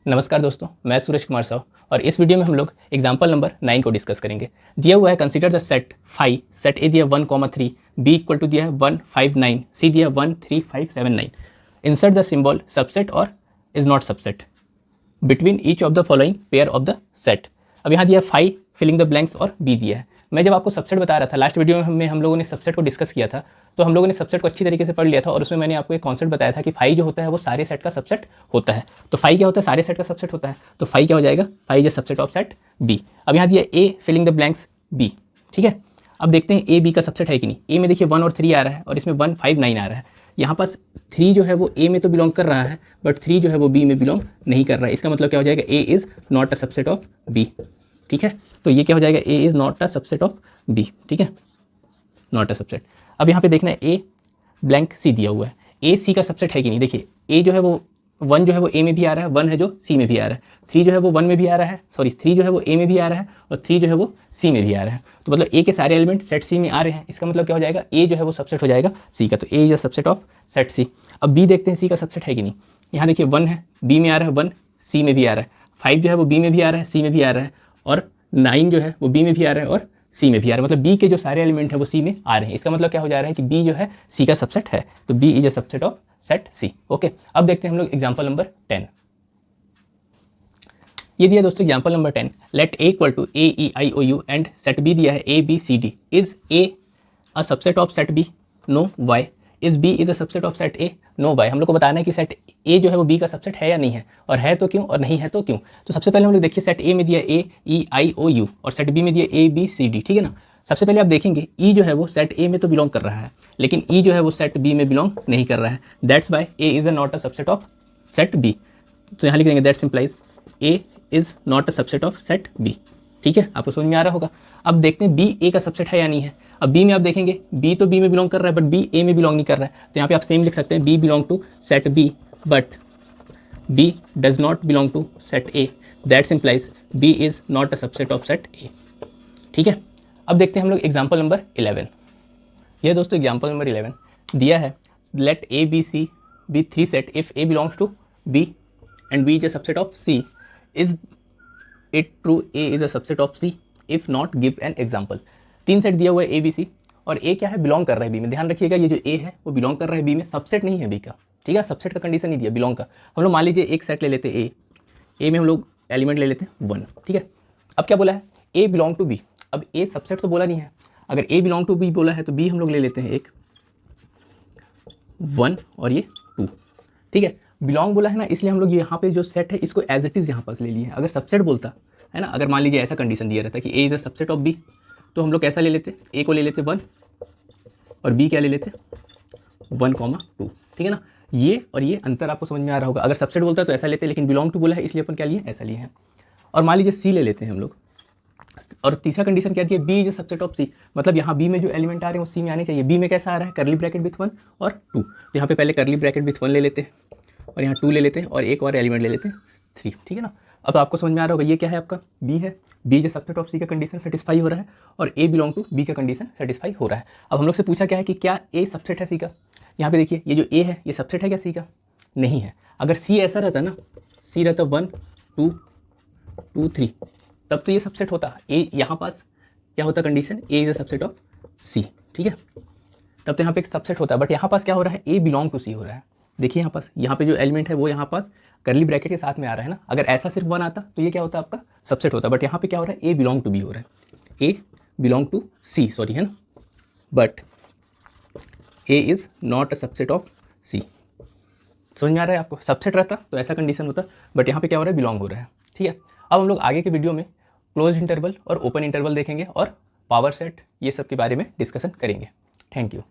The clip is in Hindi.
नमस्कार दोस्तों, मैं सूरज कुमार साहू और इस वीडियो में हम लोग एग्जाम्पल नंबर 9 को डिस्कस करेंगे। दिया हुआ है consider the set phi, set A दिया 1,3, बी इक्वल टू दिया है 159, सी दिया 13579। इंसर्ट द सिंबल सबसेट और is not subset between each of the following pair of the set. अब यहाँ दिया फाई फिलिंग द ब्लैंक्स और बी दिया है। मैं जब आपको सबसेट बता रहा था लास्ट वीडियो में हम लोगों ने सबसेट को डिस्कस किया था, तो हम लोगों ने सबसेट को अच्छी तरीके से पढ़ लिया था और उसमें मैंने आपको एक कॉन्सेप्ट बताया था कि फाई जो होता है वो सारे सेट का सबसेट होता है। तो फाई क्या होता है? सारे सेट का सबसेट होता है। तो फाई क्या हो जाएगा? Phi is a subset of set B. अब यहाँ दिया A filling the blanks B, ठीक है। अब देखते हैं ए बी का सबसेट है कि नहीं। ए में देखिए 1 और 3 आ रहा है और इसमें 159 आ रहा है। यहाँ पास 3 जो है वो ए में तो बिलोंग कर रहा है, बट 3 जो है वो बी में बिलोंग नहीं कर रहा है। इसका मतलब क्या हो जाएगा? A is not a subset of B, ठीक है। तो ये क्या हो जाएगा? A is not a subset of B, ठीक है, नॉट अ सबसेट। अब यहाँ पे देखना है ए ब्लैंक सी दिया हुआ है, ए सी का सबसेट है कि नहीं। देखिए ए जो है वो 1 जो है वो ए में भी आ रहा है, 1 है जो सी में भी आ रहा है, 3 जो है वो 1 में भी आ रहा है, 3 जो है वो ए में भी आ रहा है और 3 जो है वो सी में भी आ रहा है। तो मतलब ए के सारे एलिमेंट सेट सी में आ रहे हैं। इसका मतलब क्या हो जाएगा? ए जो है वो सबसेट हो जाएगा सी का। तो A is a subset of set C. अब बी देखते हैं सी का सबसेट है कि नहीं। यहाँ देखिए 1 है, बी में आ रहा है, 1 सी में भी आ रहा है, 5 जो है वो बी में भी आ रहा है, सी में भी आ रहा है और 9 जो है वो बी में भी आ रहा है और सी में भी आ रहा है। मतलब बी के जो सारे एलिमेंट है वो सी में आ रहे हैं। इसका मतलब क्या हो जा रहा है कि बी जो है सी का सबसेट है। तो B is a subset of set C. Okay, अब देखते हैं हम लोग एग्जांपल नंबर 10। ये दिया दोस्तों example number 10। Let A equal to A E I O U and set B दिया है A B C D. Is A a subset of set B? No why. Is B is a subset of set A? No why. हम लोग को बताना है कि सेट ए जो है वो बी का सबसेट है या नहीं है, और है तो क्यों और नहीं है तो क्यों। तो सबसे पहले हम लोग देखिए सेट ए में दिया ए ई आई ओ यू और सेट बी में दिया ए बी सी डी, ठीक है ना। सबसे पहले आप देखेंगे ई जो है वो सेट ए में तो बिलोंग कर रहा है, लेकिन ई जो है वो सेट बी में बिलोंग नहीं कर रहा है। That's why A is a not a subset of set B. तो यहाँ लिख देंगे that's implies A is not a subset of set B, ठीक है। आपको समझ में आ रहा होगा। अब देखते हैं बी ए का सबसेट है या नहीं है। अब बी में आप देखेंगे बी तो बी में बिलोंग कर रहा है, बट बी ए में बिलोंग नहीं कर रहा है। तो यहाँ पे आप सेम लिख सकते हैं, B belong to set B but B does not belong to set A. That's implies B is not a subset of set A, ठीक है। अब देखते हैं हम लोग एग्जाम्पल नंबर 11। यह दोस्तों एग्जाम्पल नंबर 11 दिया है। Let A B C be 3 set if A belongs to B and B is a subset of C. Is it true A is a subset of C? If not give an example. 3 set दिया हुआ है ए बी सी और ए क्या है? बिलोंग कर रहा है बी में। ध्यान रखिएगा ये जो ए है वो बिलोंग कर रहा है बी में, सबसेट नहीं है बी का, ठीक है। सबसेट का कंडीशन नहीं दिया, बिलोंग का। हम लोग मान लीजिए एक सेट ले लेते हैं ए में हम लोग एलिमेंट ले लेते हैं 1, ठीक है। अब क्या बोला है? A belong to B. अब ए सबसेट तो बोला नहीं है, अगर ए बिलोंग टू बी बोला है तो बी हम लोग ले लेते हैं एक 1 और ये 2, ठीक है। बिलोंग बोला है ना, इसलिए हम लोग यहाँ पे जो सेट है इसको एज इट इज़ यहाँ पास ले लिए हैं। अगर सबसेट बोलता है ना, अगर मान लीजिए ऐसा कंडीशन दिया रहता कि A is a subset of B, तो हम लोग कैसा ले लेते? ए को ले लेते 1 और बी क्या ले लेते? 1,2, ठीक है ना। ये और ये अंतर आपको समझ में आ रहा होगा। अगर सबसेट बोलता है तो ऐसा लेते, लेकिन बिलोंग टू बोला है इसलिए अपन क्या लिए? ऐसा लिए हैं। और मान लीजिए सी ले लेते हैं हम लोग, और तीसरा कंडीशन क्या दिया? B is a subset of C. मतलब यहाँ बी में जो एलिमेंट आ रहे हैं वो सी में आने चाहिए। बी में कैसा आ रहा है? करली ब्रैकेट विथ 1 और 2। तो यहाँ पे पहले करली ब्रैकेट विथ 1 ले लेते हैं और यहाँ 2 ले लेते हैं और एक और एलिमेंट ले लेते हैं 3, ठीक है ना। अब आपको समझ में आ रहा होगा ये क्या है? आपका बी है। B is a subset of C का कंडीशन सेटिस्फाई हो रहा है और ए बिलोंग टू बी का कंडीशन सेटिस्फाई हो रहा है। अब हम लोग से पूछा क्या है कि क्या ए सबसेट है सी का। यहाँ पे देखिए ये जो ए है ये सबसेट है क्या सी का? नहीं है। अगर सी ऐसा रहता ना, सी रहता 1 2 2 3, तब तो ये सबसेट होता। ए यहाँ पास क्या होता condition? A is a subset of C, ठीक है। तब तो यहाँ पे एक सबसेट होता है, बट यहाँ पास क्या हो रहा है? ए बिलोंग टू सी हो रहा है। देखिए यहाँ पे जो एलिमेंट है वो यहाँ पास करली ब्रैकेट के साथ में आ रहा है ना। अगर ऐसा सिर्फ 1 आता तो ये क्या होता? आपका सबसेट होता। बट यहाँ पे क्या हो रहा है? ए बिलोंग टू बी हो रहा है, A belong to C, sorry, है ना। But A is not a subset of C. समझ में आ रहा है आपको? सबसेट रहता तो ऐसा कंडीशन होता, बट यहाँ पे क्या हो रहा है? बिलोंग हो रहा है, ठीक है। अब हम लोग आगे के वीडियो में क्लोज इंटरवल और ओपन इंटरवल देखेंगे और पावर सेट ये सब के बारे में डिस्कशन करेंगे। Thank you.